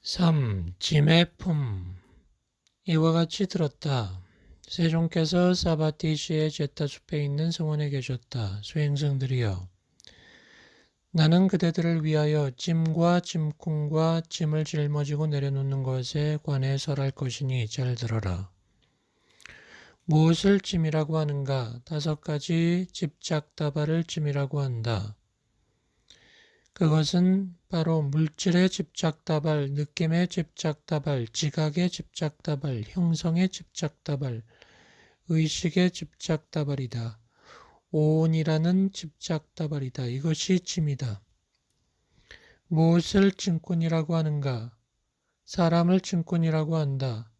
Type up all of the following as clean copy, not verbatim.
3. 짐의 품. 이와 같이 들었다. 세종께서 사바티시의 제타숲에 있는 성원에 계셨다. 수행승들이여, 나는 그대들을 위하여 짐과 짐꾼과 짐을 짊어지고 내려놓는 것에 관해 설할 것이니 잘 들어라. 무엇을 짐이라고 하는가? 5가지 집착다발을 짐이라고 한다. 그것은 바로 물질의 집착다발, 느낌의 집착다발, 지각의 집착다발, 형성의 집착다발, 의식의 집착다발이다. 오온이라는 집착다발이다. 이것이 짐이다. 무엇을 짐꾼이라고 하는가? 사람을 짐꾼이라고 한다.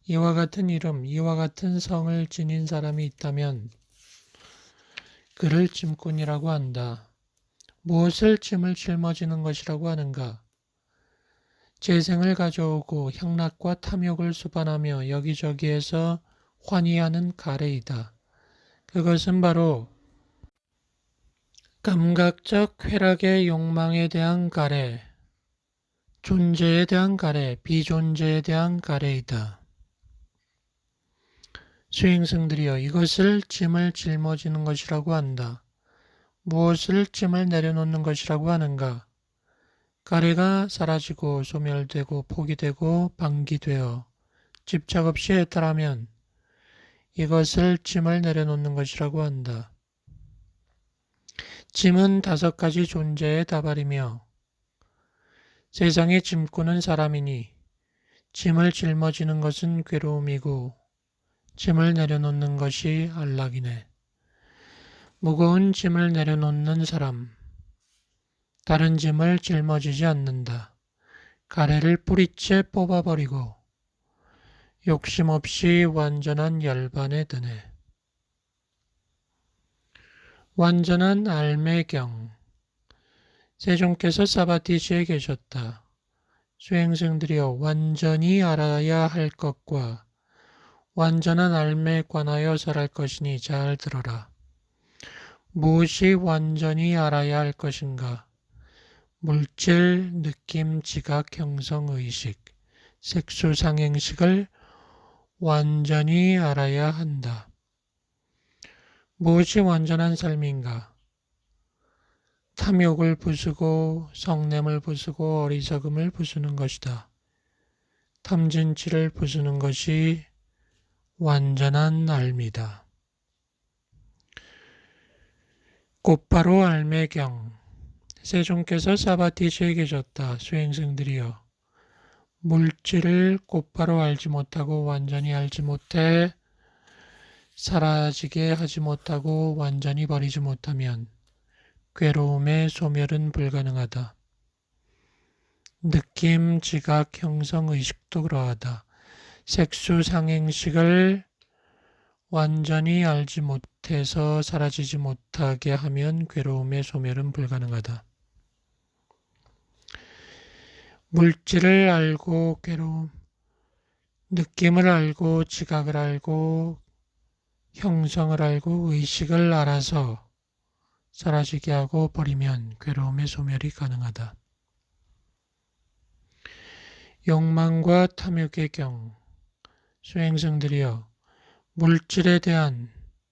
이와 같은 이름, 이와 같은 성을 지닌 사람이 있다면 그를 짐꾼이라고 한다. 무엇을 짐을 짊어지는 것이라고 하는가? 재생을 가져오고 향락과 탐욕을 수반하며 여기저기에서 환희하는 가래이다. 그것은 바로 감각적 쾌락의 욕망에 대한 가래, 존재에 대한 가래, 비존재에 대한 가래이다. 수행승들이여, 이것을 짐을 짊어지는 것이라고 한다. 무엇을 짐을 내려놓는 것이라고 하는가? 가래가 사라지고 소멸되고 포기되고 방기되어 집착 없이 해탈하면 이것을 짐을 내려놓는 것이라고 한다. 짐은 5가지 존재의 다발이며 세상의 짐꾼은 사람이니 짐을 짊어지는 것은 괴로움이고 짐을 내려놓는 것이 안락이네. 무거운 짐을 내려놓는 사람, 다른 짐을 짊어지지 않는다. 가래를 뿌리째 뽑아버리고 욕심 없이 완전한 열반에 드네. 완전한 알매경. 세종께서 사바티시에 계셨다. 수행승들이여, 완전히 알아야 할 것과 완전한 알매에 관하여 설할 것이니 잘 들어라. 무엇이 완전히 알아야 할 것인가? 물질, 느낌, 지각, 형성, 의식, 색수상행식을 완전히 알아야 한다. 무엇이 완전한 삶인가? 탐욕을 부수고 성냄을 부수고 어리석음을 부수는 것이다. 탐진치를 부수는 것이 완전한 알미다. 곧바로 알매경. 세종께서 사바티시에 계셨다. 수행승들이여, 물질을 곧바로 알지 못하고 완전히 알지 못해 사라지게 하지 못하고 완전히 버리지 못하면 괴로움의 소멸은 불가능하다. 느낌, 지각, 형성, 의식도 그러하다. 색수상행식을 완전히 알지 못해서 사라지지 못하게 하면 괴로움의 소멸은 불가능하다. 물질을 알고 괴로움, 느낌을 알고 지각을 알고 형성을 알고 의식을 알아서 사라지게 하고 버리면 괴로움의 소멸이 가능하다. 욕망과 탐욕의 경. 수행승들이여, 물질에 대한,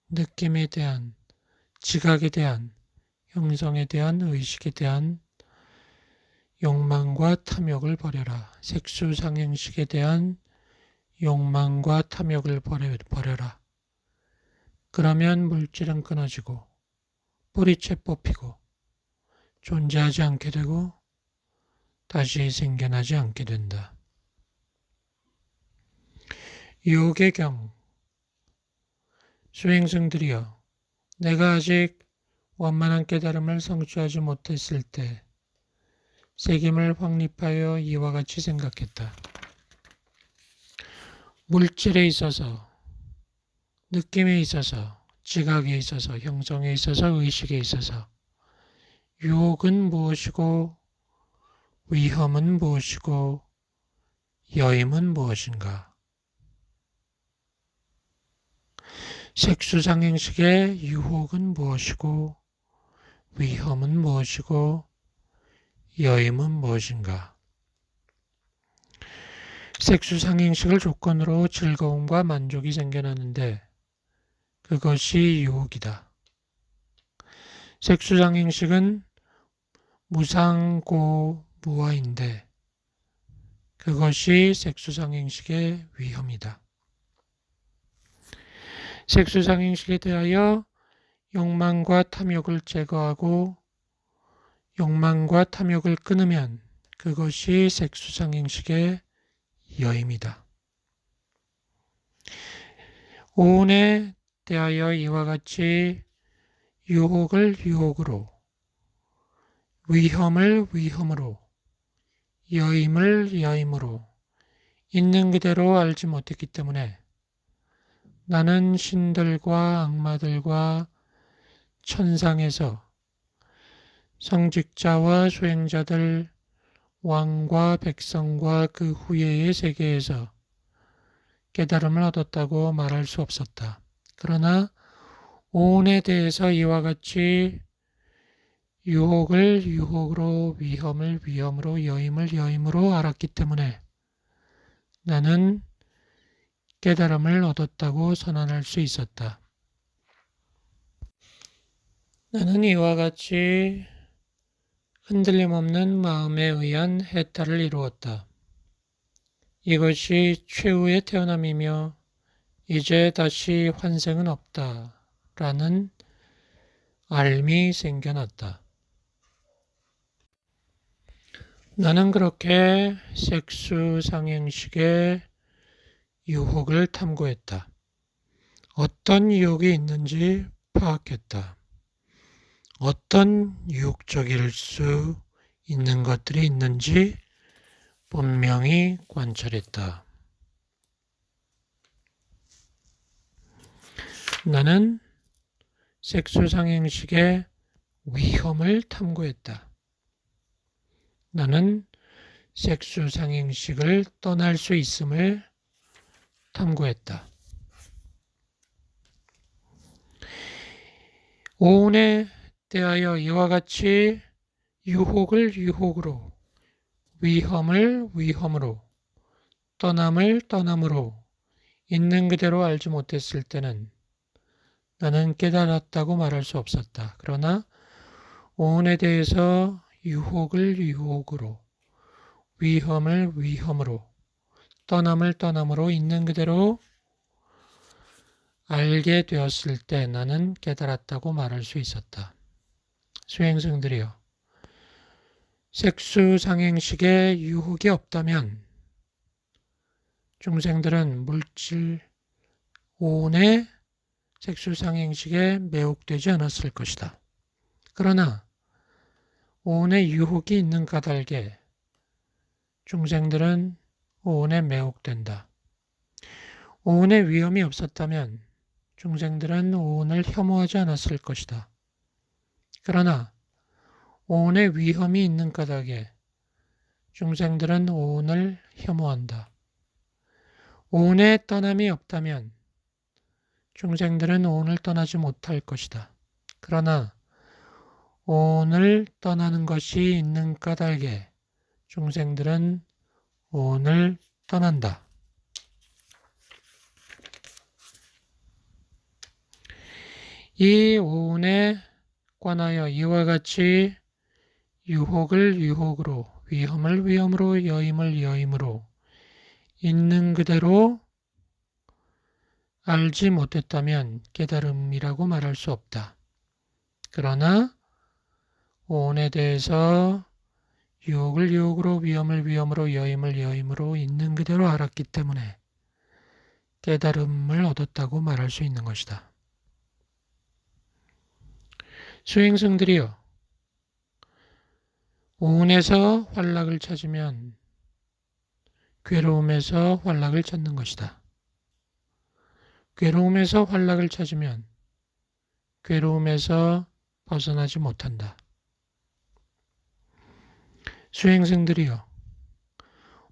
느낌에 대한, 지각에 대한, 형성에 대한, 의식에 대한 욕망과 탐욕을 버려라. 색수상행식에 대한 욕망과 탐욕을 버려라. 그러면 물질은 끊어지고 뿌리채 뽑히고 존재하지 않게 되고 다시 생겨나지 않게 된다. 유혹의 경. 수행승들이여, 내가 아직 완만한 깨달음을 성취하지 못했을 때 색임을 확립하여 이와 같이 생각했다. 물질에 있어서, 느낌에 있어서, 지각에 있어서, 형성에 있어서, 의식에 있어서 유혹은 무엇이고 위험은 무엇이고 여임은 무엇인가? 색수상행식의 유혹은 무엇이고 위험은 무엇이고 여임은 무엇인가? 색수상행식을 조건으로 즐거움과 만족이 생겨나는데 그것이 유혹이다. 색수상행식은 무상고무화인데 그것이 색수상행식의 위험이다. 색수상행식에 대하여 욕망과 탐욕을 제거하고 욕망과 탐욕을 끊으면 그것이 색수상행식의 여임이다. 오온에 대하여 이와 같이 유혹을 유혹으로, 위험을 위험으로, 여임을 여임으로 있는 그대로 알지 못했기 때문에 나는 신들과 악마들과 천상에서 성직자와 수행자들, 왕과 백성과 그 후예의 세계에서 깨달음을 얻었다고 말할 수 없었다. 그러나 오온에 대해서 이와 같이 유혹을 유혹으로, 위험을 위험으로, 여임을 여임으로 알았기 때문에 나는 깨달음을 얻었다고 선언할 수 있었다. 나는 이와 같이 흔들림 없는 마음에 의한 해탈을 이루었다. 이것이 최후의 태어남이며 이제 다시 환생은 없다 라는 알미 생겨났다. 나는 그렇게 색수상행식의 유혹을 탐구했다. 어떤 유혹이 있는지 파악했다. 어떤 유혹적일 수 있는 것들이 있는지 분명히 관찰했다. 나는 색수상행식의 위험을 탐구했다. 나는 색수상행식을 떠날 수 있음을 탐구했다. 오온에 대하여 이와 같이 유혹을 유혹으로, 위험을 위험으로, 떠남을 떠남으로 있는 그대로 알지 못했을 때는 나는 깨달았다고 말할 수 없었다. 그러나 오온에 대해서 유혹을 유혹으로, 위험을 위험으로, 떠남을 떠남으로 있는 그대로 알게 되었을 때 나는 깨달았다고 말할 수 있었다. 수행승들이여, 색수상행식에 유혹이 없다면 중생들은 물질 오온의 색수상행식에 매혹되지 않았을 것이다. 그러나 오온의 유혹이 있는 까닭에 중생들은 오온에 매혹된다. 오온의 위험이 없었다면 중생들은 오온을 혐오하지 않았을 것이다. 그러나 오온의 위험이 있는 까닭에 중생들은 오온을 혐오한다. 오온의 떠남이 없다면 중생들은 오온을 떠나지 못할 것이다. 그러나 오온을 떠나는 것이 있는 까닭에 중생들은 오온을 떠난다. 이 오온에 관하여 이와 같이 유혹을 유혹으로, 위험을 위험으로, 여임을 여임으로 있는 그대로 알지 못했다면 깨달음이라고 말할 수 없다. 그러나 오온에 대해서 유혹을 유혹으로, 위험을 위험으로, 여임을 여임으로 있는 그대로 알았기 때문에 깨달음을 얻었다고 말할 수 있는 것이다. 수행승들이여, 오온에서 환락을 찾으면 괴로움에서 환락을 찾는 것이다. 괴로움에서 환락을 찾으면 괴로움에서 벗어나지 못한다. 수행승들이여,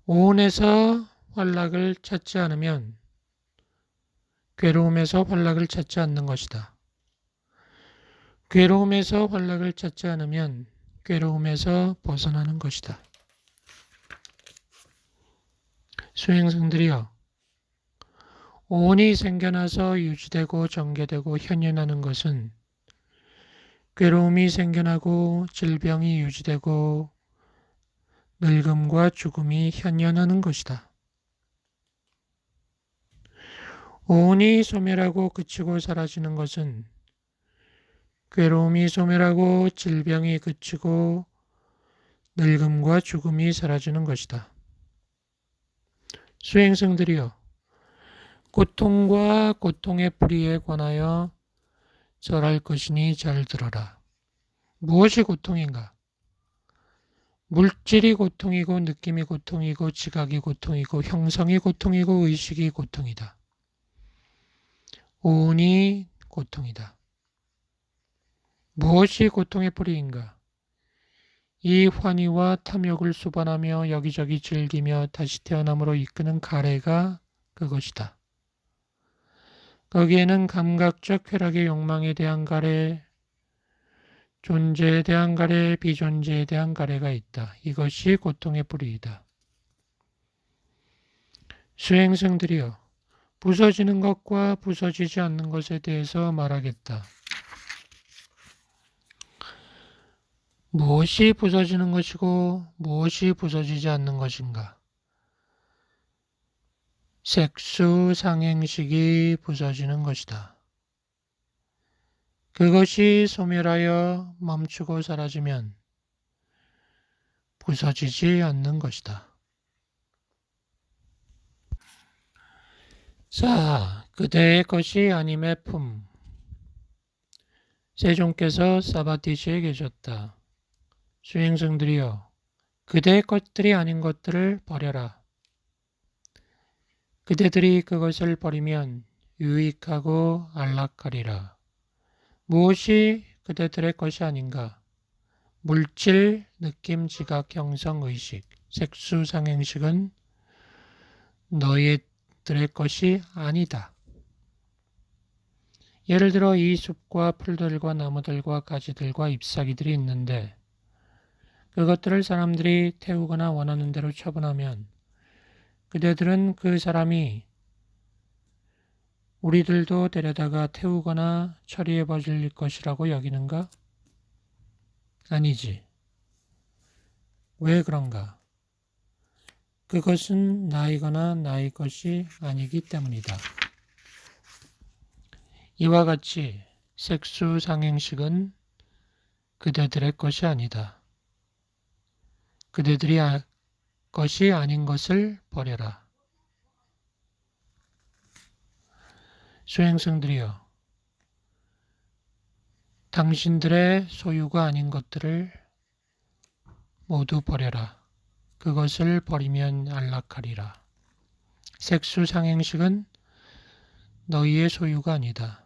오온에서 환락을 찾지 않으면 괴로움에서 환락을 찾지 않는 것이다. 괴로움에서 환락을 찾지 않으면 괴로움에서 벗어나는 것이다. 수행승들이여, 오온이 생겨나서 유지되고 전개되고 현현하는 것은 괴로움이 생겨나고 질병이 유지되고 늙음과 죽음이 현현하는 것이다. 오온이 소멸하고 그치고 사라지는 것은 괴로움이 소멸하고 질병이 그치고 늙음과 죽음이 사라지는 것이다. 수행승들이여, 고통과 고통의 뿌리에 관하여 절할 것이니 잘 들어라. 무엇이 고통인가? 물질이 고통이고 느낌이 고통이고 지각이 고통이고 형성이 고통이고 의식이 고통이다. 오온이 고통이다. 무엇이 고통의 뿌리인가? 이 환희와 탐욕을 수반하며 여기저기 즐기며 다시 태어남으로 이끄는 가래가 그것이다. 거기에는 감각적 쾌락의 욕망에 대한 가래, 존재에 대한 가래, 비존재에 대한 가래가 있다. 이것이 고통의 뿌리이다. 수행승들이여, 부서지는 것과 부서지지 않는 것에 대해서 말하겠다. 무엇이 부서지는 것이고 무엇이 부서지지 않는 것인가? 색수 상행식이 부서지는 것이다. 그것이 소멸하여 멈추고 사라지면 부서지지 않는 것이다. 자, 그대의 것이 아님의 품. 세종께서 사바티시에 계셨다. 수행승들이여, 그대의 것들이 아닌 것들을 버려라. 그대들이 그것을 버리면 유익하고 안락하리라. 무엇이 그대들의 것이 아닌가? 물질, 느낌, 지각, 형성, 의식, 색수, 상행식은 너희들의 것이 아니다. 예를 들어 이 숲과 풀들과 나무들과 가지들과 잎사귀들이 있는데 그것들을 사람들이 태우거나 원하는 대로 처분하면 그대들은 그 사람이 우리들도 데려다가 태우거나 처리해 버릴 것이라고 여기는가? 아니지. 왜 그런가? 그것은 나이거나 나의 것이 아니기 때문이다. 이와 같이 색수 상행식은 그대들의 것이 아니다. 그대들이 것이 아닌 것을 버려라. 수행승들이여, 당신들의 소유가 아닌 것들을 모두 버려라. 그것을 버리면 안락하리라. 색수 상행식은 너희의 소유가 아니다.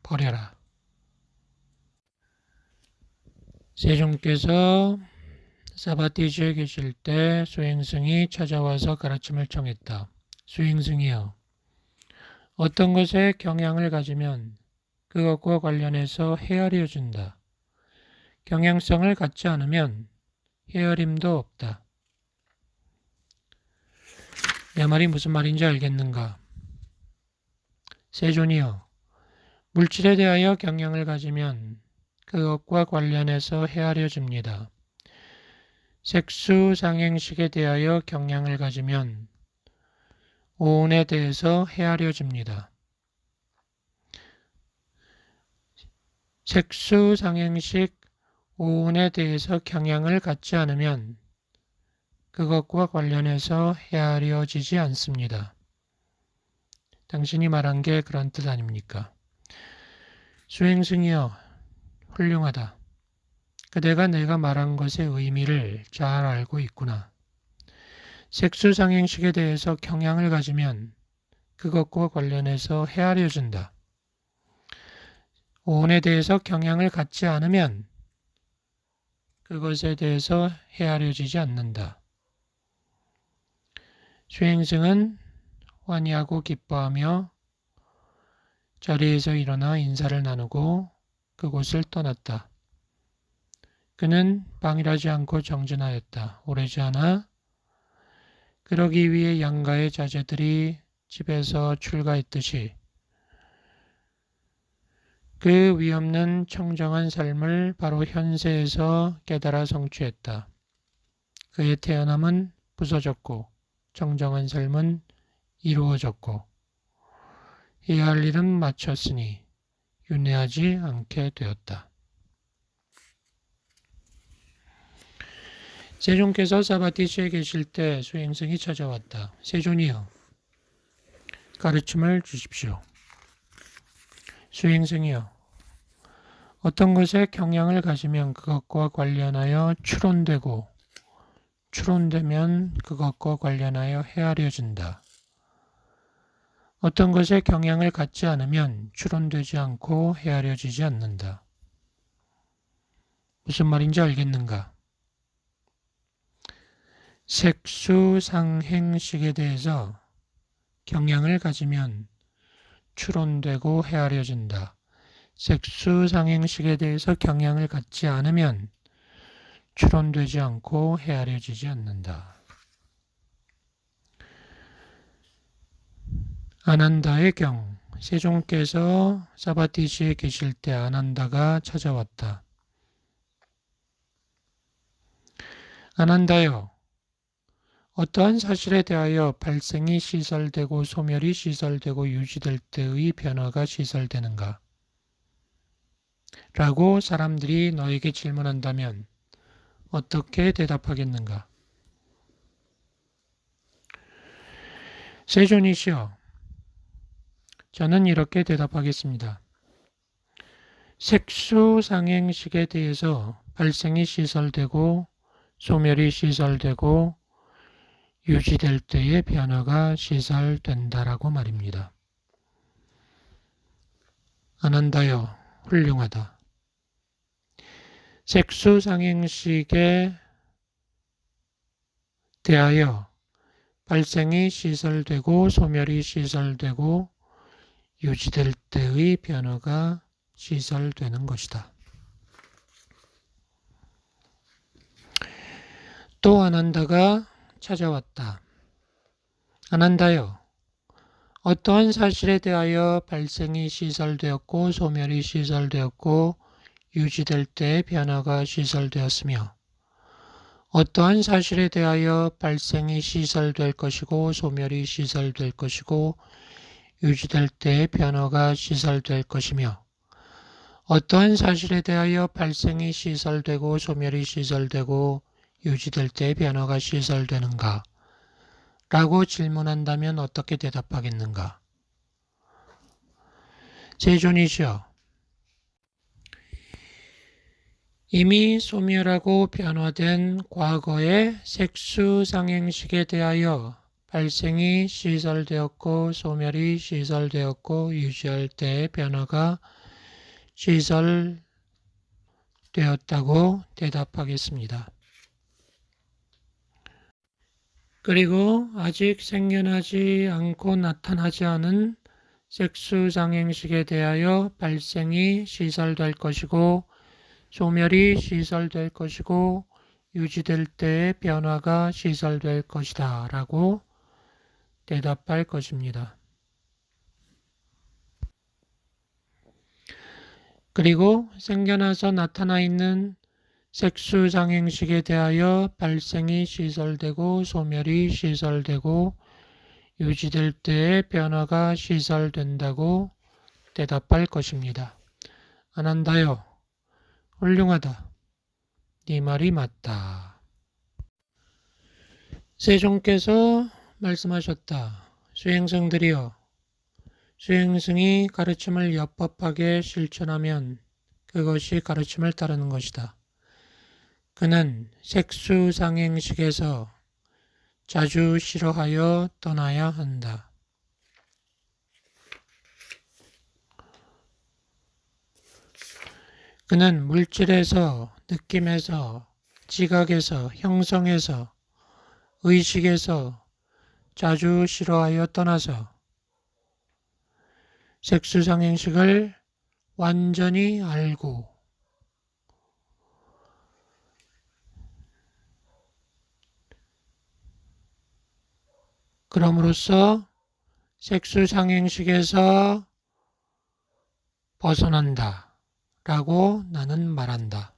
버려라. 세종께서 사바티시에 계실 때 수행승이 찾아와서 가르침을 청했다. 수행승이여, 어떤 것에 경향을 가지면 그것과 관련해서 헤아려진다. 경향성을 갖지 않으면 헤아림도 없다. 내 말이 무슨 말인지 알겠는가? 세존이여, 물질에 대하여 경향을 가지면 그것과 관련해서 헤아려집니다. 색수 상행식에 대하여 경향을 가지면 오온에 대해서 헤아려집니다. 색수 상행식 오온에 대해서 경향을 갖지 않으면 그것과 관련해서 헤아려지지 않습니다. 당신이 말한 게 그런 뜻 아닙니까? 수행승이여, 훌륭하다. 그대가 내가 말한 것의 의미를 잘 알고 있구나. 색수상행식에 대해서 경향을 가지면 그것과 관련해서 헤아려진다. 오온에 대해서 경향을 갖지 않으면 그것에 대해서 헤아려지지 않는다. 수행승은 환희하고 기뻐하며 자리에서 일어나 인사를 나누고 그곳을 떠났다. 그는 방일하지 않고 정진하였다. 오래지 않아 그러기 위해 양가의 자제들이 집에서 출가했듯이 그 위없는 청정한 삶을 바로 현세에서 깨달아 성취했다. 그의 태어남은 부서졌고 청정한 삶은 이루어졌고 해야 할 일은 마쳤으니 윤회하지 않게 되었다. 세존께서 사바티시에 계실 때 수행승이 찾아왔다. 세존이여, 가르침을 주십시오. 수행승이여, 어떤 것에 경향을 가지면 그것과 관련하여 추론되고 추론되면 그것과 관련하여 헤아려진다. 어떤 것에 경향을 갖지 않으면 추론되지 않고 헤아려지지 않는다. 무슨 말인지 알겠는가? 색수상행식에 대해서 경향을 가지면 추론되고 헤아려진다. 색수상행식에 대해서 경향을 갖지 않으면 추론되지 않고 헤아려지지 않는다. 아난다의 경, 세종께서 사바티시에 계실 때 아난다가 찾아왔다. 아난다여, 어떠한 사실에 대하여 발생이 시설되고 소멸이 시설되고 유지될 때의 변화가 시설되는가? 라고 사람들이 너에게 질문한다면 어떻게 대답하겠는가? 세존이시여, 저는 이렇게 대답하겠습니다. 색수상행식에 대해서 발생이 시설되고 소멸이 시설되고 유지될 때의 변화가 시설된다라고 말입니다. 아난다여, 훌륭하다. 색수상행식에 대하여 발생이 시설되고 소멸이 시설되고 유지될 때의 변화가 시설되는 것이다. 또 아난다가 찾아왔다. 아난다여, 어떠한 사실에 대하여 발생이 시설되었고 소멸이 시설되었고 유지될 때의 변화가 시설되었으며 어떠한 사실에 대하여 발생이 시설될 것이고 소멸이 시설될 것이고 유지될 때의 변화가 시설될 것이며 어떠한 사실에 대하여 발생이 시설되고 소멸이 시설되고 유지될 때의 변화가 시설되는가? 라고 질문한다면 어떻게 대답하겠는가? 세존이시여, 이미 소멸하고 변화된 과거의 색수상행식에 대하여 발생이 시설되었고 소멸이 시설되었고 유지할 때의 변화가 시설되었다고 대답하겠습니다. 그리고 아직 생겨나지 않고 나타나지 않은 색수상행식에 대하여 발생이 시설될 것이고 소멸이 시설될 것이고 유지될 때의 변화가 시설될 것이다 라고 대답할 것입니다. 그리고 생겨나서 나타나 있는 색수상행식에 대하여 발생이 시설되고 소멸이 시설되고 유지될 때의 변화가 시설된다고 대답할 것입니다. 아난다여, 훌륭하다. 네 말이 맞다. 세종께서 말씀하셨다. 수행승들이여, 수행승이 가르침을 엽법하게 실천하면 그것이 가르침을 따르는 것이다. 그는 색수상행식에서 자주 싫어하여 떠나야 한다. 그는 물질에서, 느낌에서, 지각에서, 형성에서, 의식에서 자주 싫어하여 떠나서 색수상행식을 완전히 알고 그럼으로써 색수상행식에서 벗어난다 라고 나는 말한다.